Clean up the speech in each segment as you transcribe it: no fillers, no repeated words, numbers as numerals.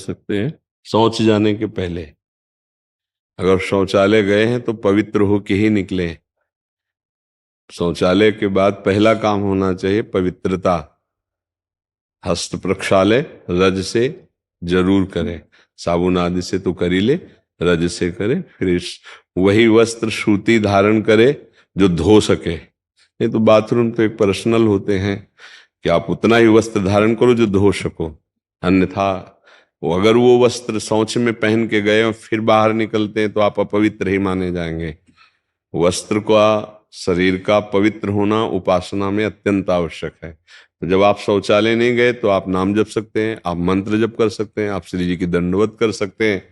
सकते हैं। शौच जाने के पहले अगर शौचालय गए हैं तो पवित्र होके ही निकले। शौचालय के बाद पहला काम होना चाहिए पवित्रता। हस्त प्रक्षालय रज से जरूर करें, साबुन आदि से तो कर ही ले, रज से करे। फिर वही वस्त्र सूती धारण करे जो धो सके। नहीं तो बाथरूम तो एक पर्सनल होते हैं कि आप उतना ही वस्त्र धारण करो जो धो सको, अन्यथा अगर वो वस्त्र शौच में पहन के गए और फिर बाहर निकलते हैं तो आप अपवित्र ही माने जाएंगे। वस्त्र का, शरीर का पवित्र होना उपासना में अत्यंत आवश्यक है। तो जब आप शौचालय नहीं गए तो आप नाम जप सकते हैं, आप मंत्र जप कर सकते हैं, आप श्री जी की दंडवत कर सकते हैं।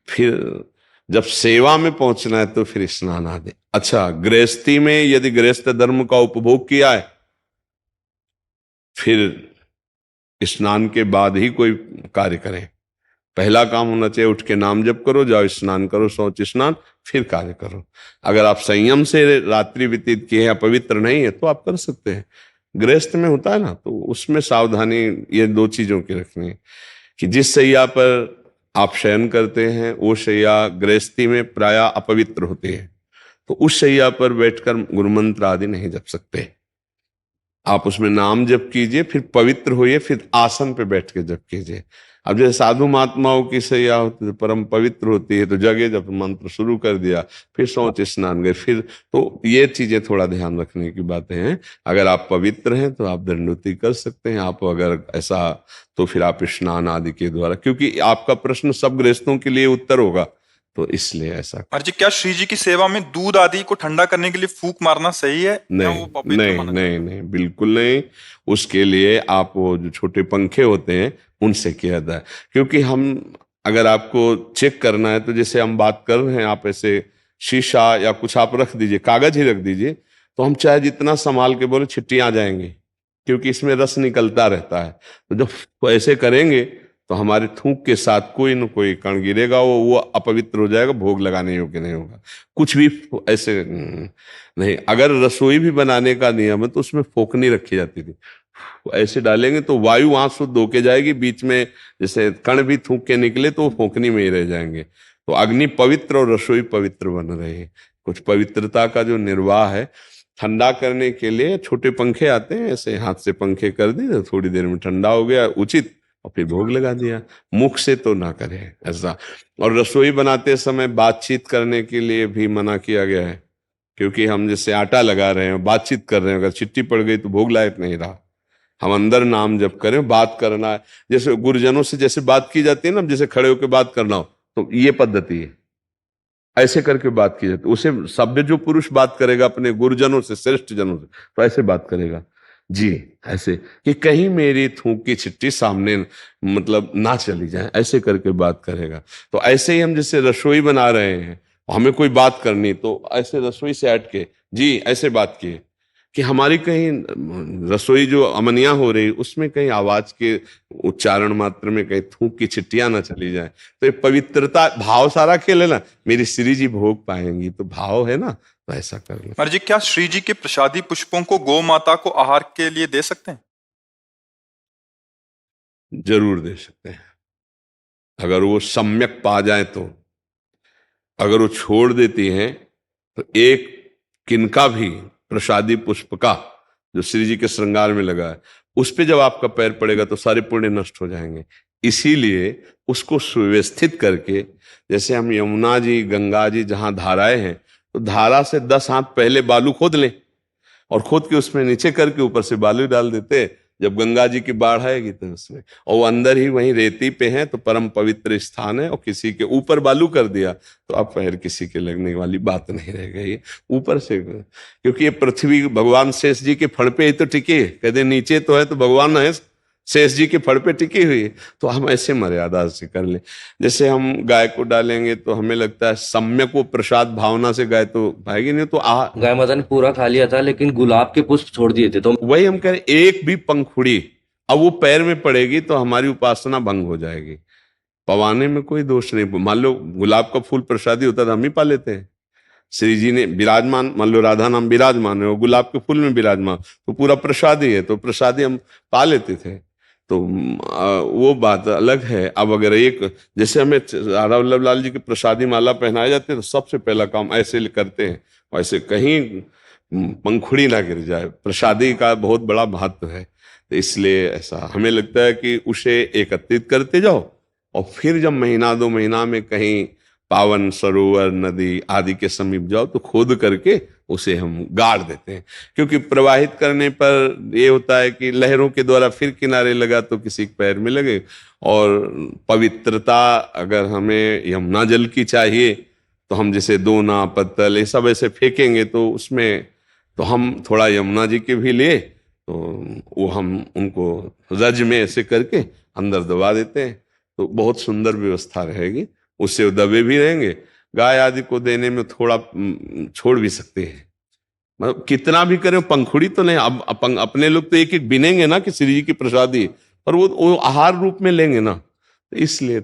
फिर जब सेवा में पहुंचना है तो फिर स्नान आदि। अच्छा, गृहस्थी में यदि गृहस्थ धर्म का उपभोग किया है फिर स्नान के बाद ही कोई कार्य करें। पहला काम होना चाहिए उठ के नाम जप करो, जाओ स्नान करो, शौच स्नान, फिर कार्य करो। अगर आप संयम से रात्रि व्यतीत किए हैं, पवित्र नहीं है, तो आप कर सकते हैं। गृहस्थ में होता है ना, तो उसमें सावधानी ये दो चीजों की रखनी है कि जिस शैया पर आप शयन करते हैं वो शैया गृहस्थी में प्रायः अपवित्र होती है, तो उस शैया पर बैठकर गुरुमंत्र आदि नहीं जप सकते। आप उसमें नाम जप कीजिए, फिर पवित्र होइए, फिर आसन पे बैठ के जप कीजिए। अब जैसे साधु महात्माओं की शैया होती है, परम पवित्र होती है, तो जगह जब मंत्र शुरू कर दिया, फिर शौच स्नान गए, फिर तो ये चीजें थोड़ा ध्यान रखने की बातें हैं। अगर आप पवित्र हैं तो आप दंडवती कर सकते हैं। आप अगर ऐसा तो फिर आप स्नान आदि के द्वारा, क्योंकि आपका प्रश्न सब गृहस्थों के लिए उत्तर होगा, तो इसलिए ऐसा। महाराज जी, क्या श्री जी की सेवा में दूध आदि को ठंडा करने के लिए फूंक मारना सही है? नहीं, वो पवित्र नहीं, माना नहीं, नहीं, बिल्कुल नहीं। उसके लिए आप वो जो छोटे पंखे होते हैं उनसे किया जाता है। क्योंकि हम अगर आपको चेक करना है तो जैसे हम बात कर रहे हैं, आप ऐसे शीशा या कुछ आप रख दीजिए, कागज ही रख दीजिए, तो हम चाहे जितना संभाल के बोले छिट्टियां आ जाएंगी, क्योंकि इसमें रस निकलता रहता है। तो जब ऐसे करेंगे तो हमारे थूक के साथ कोई न कोई कण गिरेगा, वो अपवित्र हो जाएगा, भोग लगाने योग्य नहीं होगा। कुछ भी ऐसे नहीं। अगर रसोई भी बनाने का नियम है तो उसमें फोकनी रखी जाती थी, ऐसे डालेंगे तो वायु वहां शुद्ध होके जाएगी, बीच में जैसे कण भी थूक के निकले तो वो फोकनी में ही रह जाएंगे। तो अग्नि पवित्र और रसोई पवित्र बन रही है। कुछ पवित्रता का जो निर्वाह है, ठंडा करने के लिए छोटे पंखे आते हैं, ऐसे हाथ से पंखे कर दिए, थोड़ी देर में ठंडा हो गया उचित, और फिर भोग लगा दिया। मुख से तो ना करें ऐसा। और रसोई बनाते समय बातचीत करने के लिए भी मना किया गया है, क्योंकि हम जैसे आटा लगा रहे हैं, बातचीत कर रहे हैं, अगर चिट्टी पड़ गई तो भोग लायक नहीं रहा। हम अंदर नाम जप करें, बात करना है, जैसे गुरुजनों से जैसे बात की जाती है ना, जैसे खड़े होकर बात करना हो, तो ये पद्धति है, ऐसे करके बात की जाती है। उसे सभ्य जो पुरुष बात करेगा अपने गुरुजनों से, श्रेष्ठ जनों से, तो ऐसे बात करेगा जी, ऐसे कि कहीं मेरी थूक की छिट्टी सामने मतलब ना चली जाए, ऐसे करके बात करेगा। तो ऐसे ही हम जैसे रसोई बना रहे हैं, हमें कोई बात करनी, तो ऐसे रसोई से हट के जी ऐसे बात किए, कि हमारी कहीं रसोई जो अमनिया हो रही उसमें कहीं आवाज के उच्चारण मात्र में कहीं थूक की छिट्टियां ना चली जाए। तो ये पवित्रता भाव सारा खेल है ना, मेरी श्री जी भोग पाएंगी, तो भाव है ना, तो ऐसा कर लो। महाराज जी, क्या श्री जी के प्रसादी पुष्पों को गौ माता को आहार के लिए दे सकते हैं? जरूर दे सकते हैं, अगर वो सम्यक पा जाए तो। अगर वो छोड़ देती हैं तो एक किनका भी प्रसादी पुष्प का जो श्री जी के श्रृंगार में लगा है, उस पे जब आपका पैर पड़ेगा तो सारे पुण्य नष्ट हो जाएंगे। इसीलिए उसको सुव्यवस्थित करके, जैसे हम यमुना जी, गंगा जी जहां धाराएं हैं, तो धारा से 10 हाथ पहले बालू खोद लें और खोद के उसमें नीचे करके ऊपर से बालू डाल देते। जब गंगा जी की बाढ़ आएगी तो उसमें, और वो अंदर ही वहीं रेती पे है, तो परम पवित्र स्थान है, और किसी के ऊपर बालू कर दिया तो अब पैर किसी के लगने वाली बात नहीं रह गई ऊपर से। क्योंकि ये पृथ्वी भगवान शेष जी के फड़ पे ही तो टिकी है, कहते नीचे तो है तो भगवान है, शेष जी के फड़ पे टिकी हुई है। तो हम ऐसे मर्यादा से कर ले। जैसे हम गाय को डालेंगे तो हमें लगता है सम्यक वो प्रसाद भावना से गाय तो पाएगी नहीं, तो गाय माता ने पूरा खा लिया था लेकिन गुलाब के पुष्प छोड़ दिए थे, तो वही हम कह रहे, एक भी पंखुड़ी अब वो पैर में पड़ेगी तो हमारी उपासना भंग हो जाएगी। पवाने में कोई दोष नहीं। मान लो गुलाब का फूल प्रसादी होता था, हम ही पा लेते हैं। श्री जी ने विराजमान, मान लो राधा नाम विराजमान है, वो गुलाब के फूल में विराजमान, तो पूरा प्रसादी है, तो प्रसादी हम पा लेते थे। तो वो बात अलग है। अब अगर एक जैसे हमें राधा वल्लभ लाल जी की प्रसादी माला पहनाए जाते हैं तो सबसे पहला काम ऐसे करते हैं, वैसे कहीं पंखुड़ी ना गिर जाए। प्रसादी का बहुत बड़ा महत्व है, तो इसलिए ऐसा हमें लगता है कि उसे एकत्रित करते जाओ और फिर जब महीना 2 महीना में कहीं पावन सरोवर नदी आदि के समीप जाओ तो खोद करके उसे हम गाड़ देते हैं। क्योंकि प्रवाहित करने पर ये होता है कि लहरों के द्वारा फिर किनारे लगा तो किसी के पैर में लगे। और पवित्रता अगर हमें यमुना जल की चाहिए तो हम जैसे दोना पत्तल ये सब ऐसे फेंकेंगे तो उसमें तो हम थोड़ा यमुना जी के भी लिए तो वो हम उनको रज में ऐसे करके अंदर दबा देते हैं तो बहुत सुंदर व्यवस्था रहेगी। उससे वो दबे भी रहेंगे। गाय आदि को देने में थोड़ा छोड़ भी सकते हैं, मतलब कितना भी करें पंखुड़ी तो नहीं। अब अपने लोग तो एक एक बिनेंगे ना कि श्री जी की प्रसादी, पर वो आहार रूप में लेंगे ना, तो इसलिए